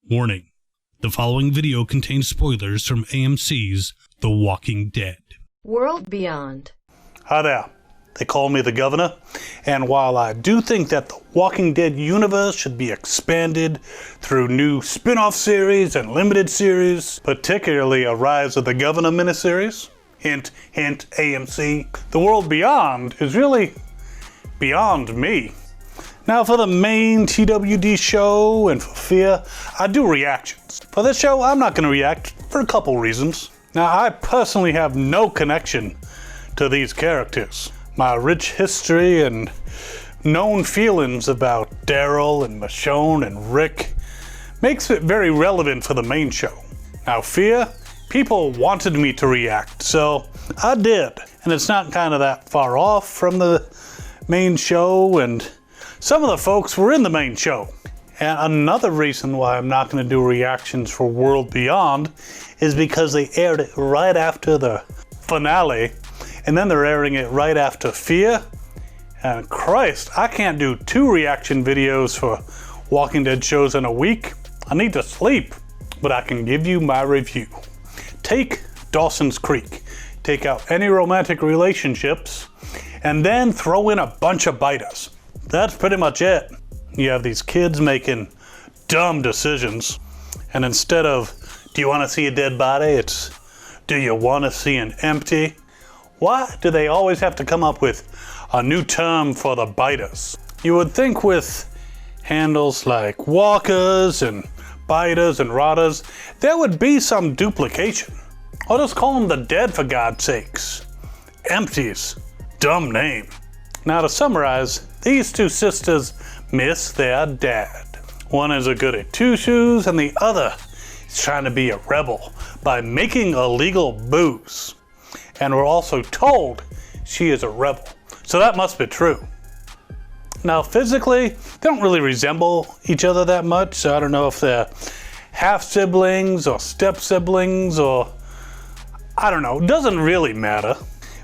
Warning: the following video contains spoilers from AMC's The Walking Dead. World Beyond. Hi there. They call me the governor, and while I do think that the Walking Dead universe should be expanded through new spin-off series and limited series, particularly a Rise of the Governor miniseries, hint, hint, AMC, the World Beyond is really beyond me. Now for the main TWD show and for Fear, I do reactions. For this show, I'm not going to react for a couple reasons. Now I personally have no connection to these characters. My rich history and known feelings about Daryl and Michonne and Rick makes it very relevant for the main show. Now Fear, people wanted me to react, so I did. And it's not kind of that far off from the main show, and some of the folks were in the main show. And another reason why I'm not going to do reactions for World Beyond is because they aired it right after the finale, and then they're airing it right after Fear. And Christ, I can't do 2 reaction videos for Walking Dead shows in a week. I need to sleep, but I can give you my review. Take Dawson's Creek, take out any romantic relationships, and then throw in a bunch of biters. That's pretty much it. You have these kids making dumb decisions, and instead of, do you want to see a dead body? It's, do you want to see an empty? Why do they always have to come up with a new term for the biters? You would think with handles like walkers and biters and rotters, there would be some duplication. Or just call them the dead for God's sakes. Empties. Dumb name. Now to summarize, these 2 sisters miss their dad. One is a goody two-shoes and the other is trying to be a rebel by making illegal booze. And we're also told she is a rebel. So that must be true. Now physically, they don't really resemble each other that much, so I don't know if they're half-siblings or step-siblings or, I don't know, it doesn't really matter.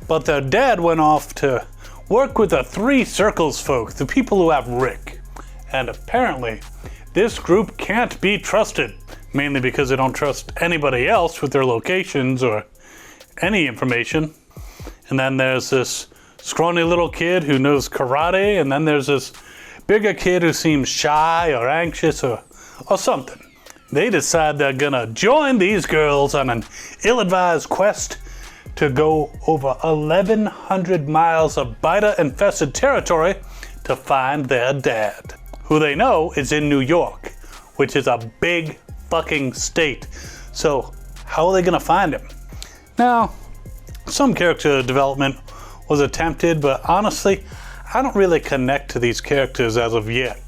But their dad went off to work with the 3 Circles folk, the people who have Rick. And apparently, this group can't be trusted, mainly because they don't trust anybody else with their locations or any information. And then there's this scrawny little kid who knows karate, and then there's this bigger kid who seems shy or anxious or something. They decide they're gonna join these girls on an ill-advised quest to go over 1,100 miles of biter-infested territory to find their dad, who they know is in New York, which is a big fucking state. So how are they gonna find him? Now, some character development was attempted, but honestly, I don't really connect to these characters as of yet.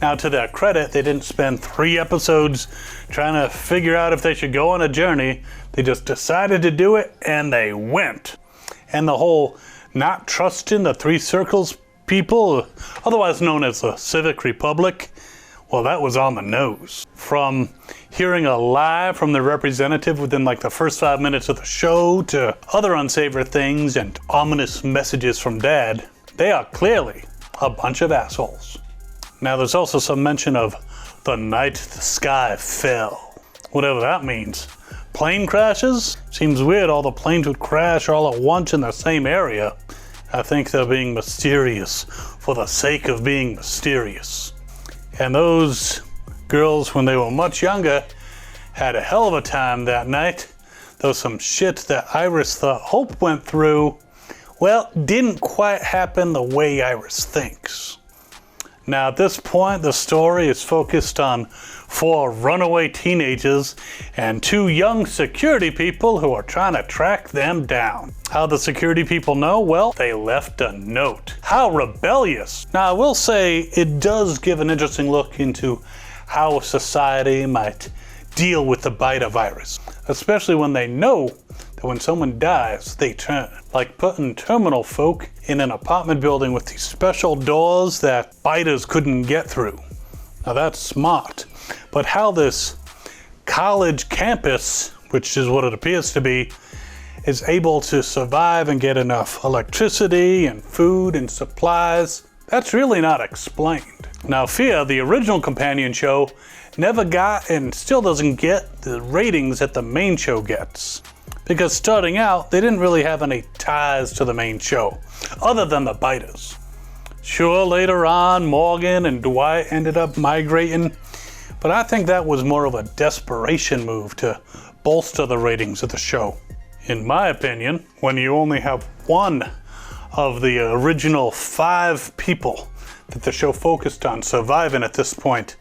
Now, to their credit, they didn't spend 3 episodes trying to figure out if they should go on a journey. They just decided to do it, and they went. And the whole not trusting the 3 Circles people, otherwise known as the Civic Republic, well, that was on the nose. From hearing a lie from the representative within like the first 5 minutes of the show to other unsavory things and ominous messages from Dad, they are clearly a bunch of assholes. Now there's also some mention of the night the sky fell, whatever that means. Plane crashes? Seems weird all the planes would crash all at once in the same area. I think they're being mysterious for the sake of being mysterious. And those girls, when they were much younger, had a hell of a time that night. Though some shit that Iris thought Hope went through, well, didn't quite happen the way Iris thinks. Now at this point, the story is focused on 4 runaway teenagers and 2 young security people who are trying to track them down. How the security people know? Well, they left a note. How rebellious. Now I will say it does give an interesting look into how a society might deal with the biter virus, especially when they know that when someone dies, they turn. Like putting terminal folk in an apartment building with these special doors that biters couldn't get through. Now that's smart. But how this college campus, which is what it appears to be, is able to survive and get enough electricity and food and supplies, that's really not explained. Now Fear, the original companion show, never got and still doesn't get the ratings that the main show gets. Because starting out, they didn't really have any ties to the main show, other than the biters. Sure, later on, Morgan and Dwight ended up migrating, but I think that was more of a desperation move to bolster the ratings of the show. In my opinion, when you only have one of the original 5 people that the show focused on surviving at this point,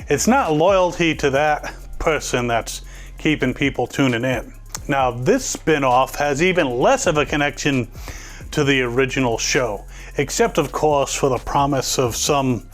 it's not loyalty to that person that's keeping people tuning in. Now, this spin-off has even less of a connection to the original show, except of course for the promise of some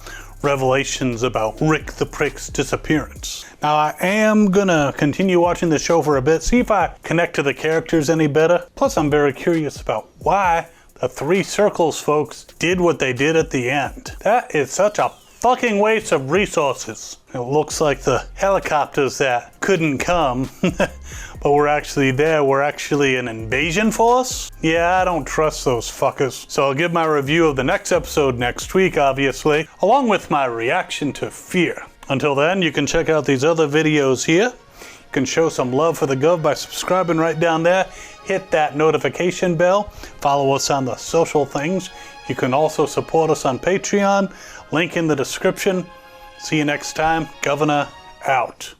revelations about Rick the Prick's disappearance. Now, I am gonna continue watching the show for a bit, see if I connect to the characters any better. Plus, I'm very curious about why the 3 Circles folks did what they did at the end. That is such a fucking waste of resources. It looks like the helicopters that couldn't come, but were actually there, were actually an invasion force? Yeah, I don't trust those fuckers. So I'll give my review of the next episode next week, obviously, along with my reaction to Fear. Until then, you can check out these other videos here. You can show some love for the Gov by subscribing right down there. Hit that notification bell. Follow us on the social things. You can also support us on Patreon. Link in the description. See you next time. Governor out.